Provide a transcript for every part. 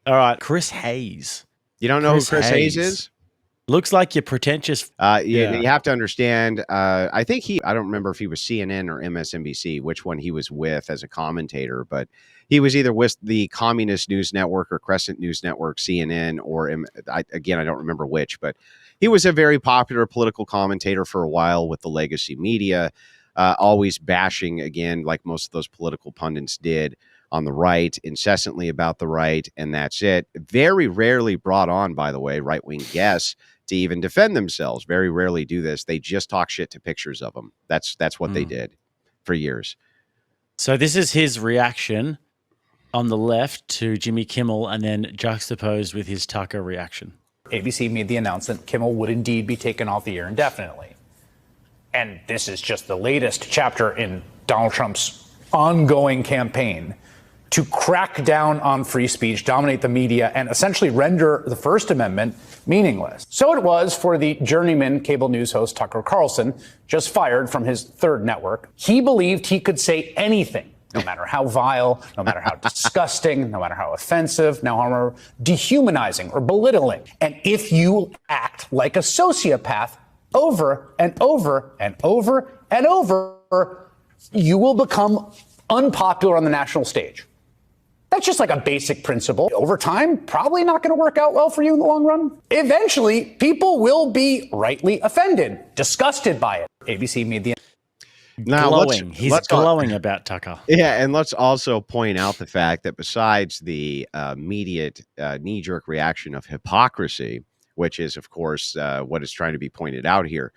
All right, Chris Hayes. You don't know who Chris Hayes is? Looks like you're pretentious. You have to understand. I think I don't remember if he was CNN or MSNBC, which one he was with as a commentator, but he was either with the Communist News Network or Crescent News Network, CNN, or again, I don't remember which, but he was a very popular political commentator for a while with the legacy media, always bashing, again, like most of those political pundits did, on the right, incessantly about the right, and that's it. Very rarely brought on, by the way, right-wing guests to even defend themselves. Very rarely do this. They just talk shit to pictures of them. That's what they did for years. So this is his reaction on the left to Jimmy Kimmel, and then juxtaposed with his Tucker reaction. ABC made the announcement Kimmel would indeed be taken off the air indefinitely. And this is just the latest chapter in Donald Trump's ongoing campaign to crack down on free speech, dominate the media, and essentially render the First Amendment meaningless. So it was for the journeyman cable news host Tucker Carlson, just fired from his third network. He believed he could say anything, no matter how vile, no matter how disgusting, no matter how offensive, no matter how dehumanizing or belittling. And if you act like a sociopath over and over and over and over, you will become unpopular on the national stage. That's just like a basic principle. Over time, probably not going to work out well for you in the long run. Eventually, people will be rightly offended, disgusted by it. ABC made the... Now, glowing. He's glowing about Tucker. Yeah, and let's also point out the fact that besides the immediate knee-jerk reaction of hypocrisy, which is, of course, what is trying to be pointed out here,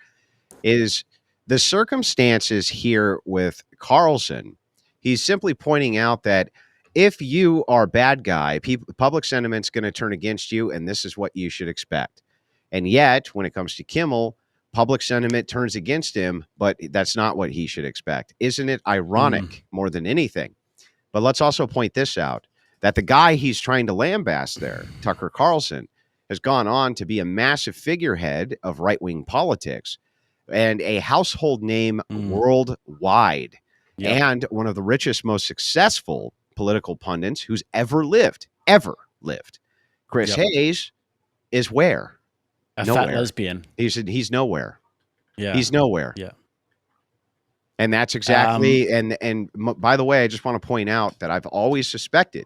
is the circumstances here with Carlson. He's simply pointing out that if you are a bad guy, public sentiment's going to turn against you, and this is what you should expect. And yet, when it comes to Kimmel, public sentiment turns against him, but that's not what he should expect. Isn't it ironic more than anything? But let's also point this out, that the guy he's trying to lambaste there, Tucker Carlson, has gone on to be a massive figurehead of right-wing politics and a household name worldwide, and one of the richest, most successful political pundits who's ever lived. Chris Hayes is where? Nowhere. Fat lesbian. He's nowhere. Yeah. He's nowhere. Yeah. And that's exactly, and by the way, I just want to point out that I've always suspected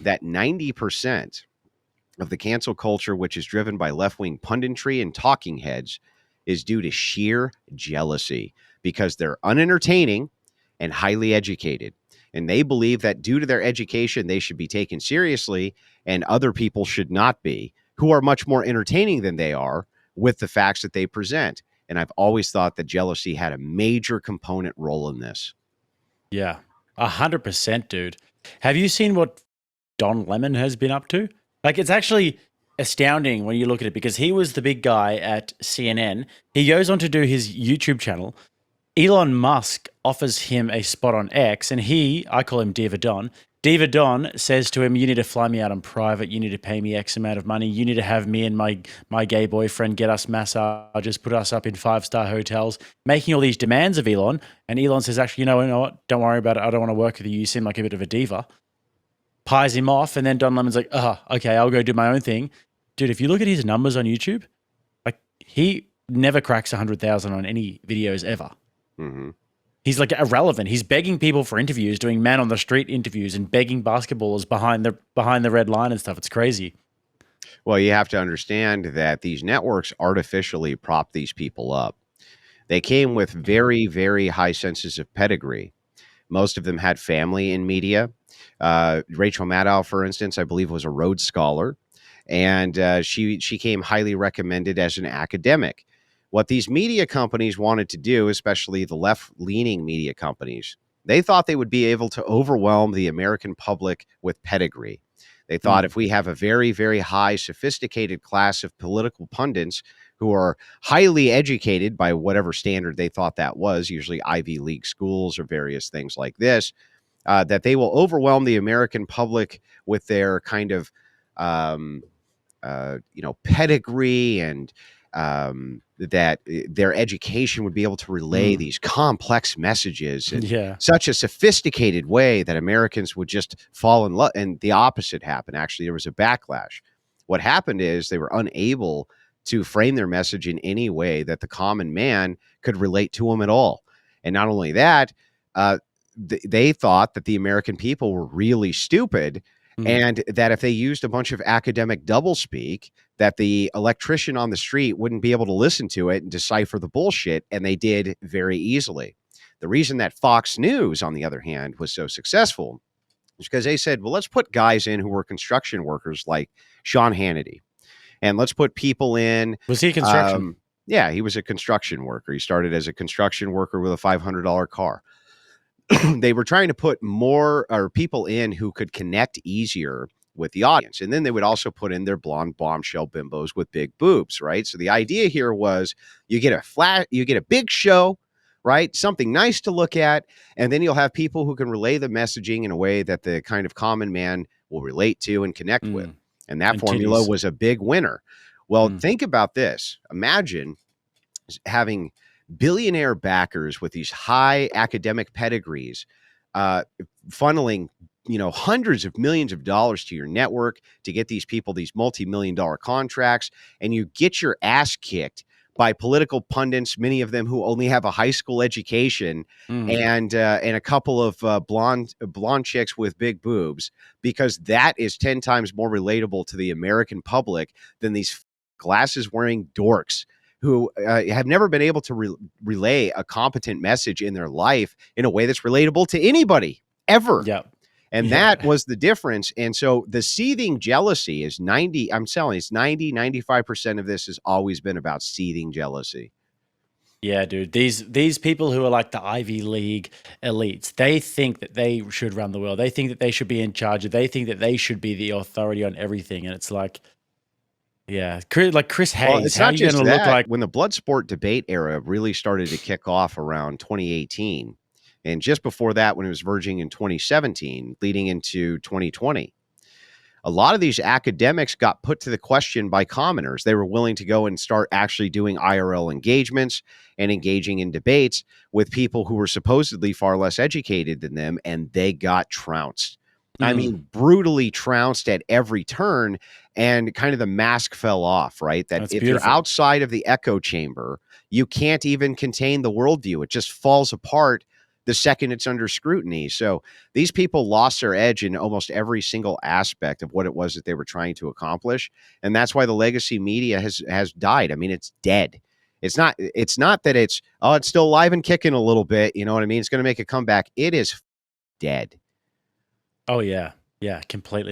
that 90% of the cancel culture, which is driven by left-wing punditry and talking heads, is due to sheer jealousy, because they're unentertaining and highly educated. And they believe that due to their education, they should be taken seriously, and other people should not be, who are much more entertaining than they are with the facts that they present. And I've always thought that jealousy had a major component role in this. Yeah, 100%, dude. Have you seen what Don Lemon has been up to? Like, it's actually astounding when you look at it, because he was the big guy at CNN. He goes on to do his YouTube channel. Elon Musk offers him a spot on X, and I call him Diva Don. Diva Don says to him, you need to fly me out on private. You need to pay me X amount of money. You need to have me and my gay boyfriend get us massages, put us up in 5-star hotels, making all these demands of Elon. And Elon says, actually, you know what? Don't worry about it. I don't want to work with you. You seem like a bit of a diva. Pies him off. And then Don Lemon's like, okay, I'll go do my own thing. Dude, if you look at his numbers on YouTube, like, he never cracks 100,000 on any videos ever. Mm-hmm. He's like irrelevant. He's begging people for interviews, doing man on the street interviews, and begging basketballers behind the red line and stuff. It's crazy. Well, you have to understand that these networks artificially prop these people up. They came with very, very high senses of pedigree. Most of them had family in media. Rachel Maddow, for instance, I believe was a Rhodes Scholar, and she came highly recommended as an academic. What these media companies wanted to do, especially the left-leaning media companies, they thought they would be able to overwhelm the American public with pedigree. They thought if we have a very, very high, sophisticated class of political pundits who are highly educated by whatever standard they thought that was, usually Ivy League schools or various things like this, that they will overwhelm the American public with their kind of, pedigree and that their education would be able to relay these complex messages in such a sophisticated way that Americans would just fall in love. And the opposite happened. Actually, there was a backlash. What happened is they were unable to frame their message in any way that the common man could relate to them at all. And not only that, they thought that the American people were really stupid, and that if they used a bunch of academic doublespeak, that the electrician on the street wouldn't be able to listen to it and decipher the bullshit, and they did very easily. The reason that Fox News, on the other hand, was so successful is because they said, well, let's put guys in who were construction workers like Sean Hannity, and let's put people in. Was he construction? Yeah, he was a construction worker. He started as a construction worker with a $500 car. They were trying to put more people in who could connect easier with the audience. And then they would also put in their blonde bombshell bimbos with big boobs, right? So the idea here was you get a big show, right? Something nice to look at. And then you'll have people who can relay the messaging in a way that the kind of common man will relate to and connect with. And that formula was a big winner. Well, think about this. Imagine having billionaire backers with these high academic pedigrees, funneling, hundreds of millions of dollars to your network to get these people these multi-million-dollar contracts, and you get your ass kicked by political pundits, many of them who only have a high school education, and a couple of blonde chicks with big boobs, because that is 10 times more relatable to the American public than these glasses wearing dorks who have never been able to relay a competent message in their life in a way that's relatable to anybody ever. Yeah. And that was the difference. And so the seething jealousy is 95% of this has always been about seething jealousy. Yeah, dude. These people who are like the Ivy League elites, they think that they should run the world. They think that they should be in charge. They think that they should be the authority on everything. And it's like, yeah, like Chris Hayes. Well, it's how not are you just going to look like when the blood sport debate era really started to kick off around 2018, and just before that, when it was verging in 2017, leading into 2020. A lot of these academics got put to the question by commoners. They were willing to go and start actually doing IRL engagements and engaging in debates with people who were supposedly far less educated than them, and they got trounced. I mean, brutally trounced at every turn, and kind of the mask fell off, right? That if you're outside of the echo chamber, you can't even contain the worldview. It just falls apart the second it's under scrutiny. So these people lost their edge in almost every single aspect of what it was that they were trying to accomplish. And that's why the legacy media has died. I mean, it's dead. It's not that it's still alive and kicking a little bit. You know what I mean? It's going to make a comeback. It is dead. Oh, yeah. Yeah, completely.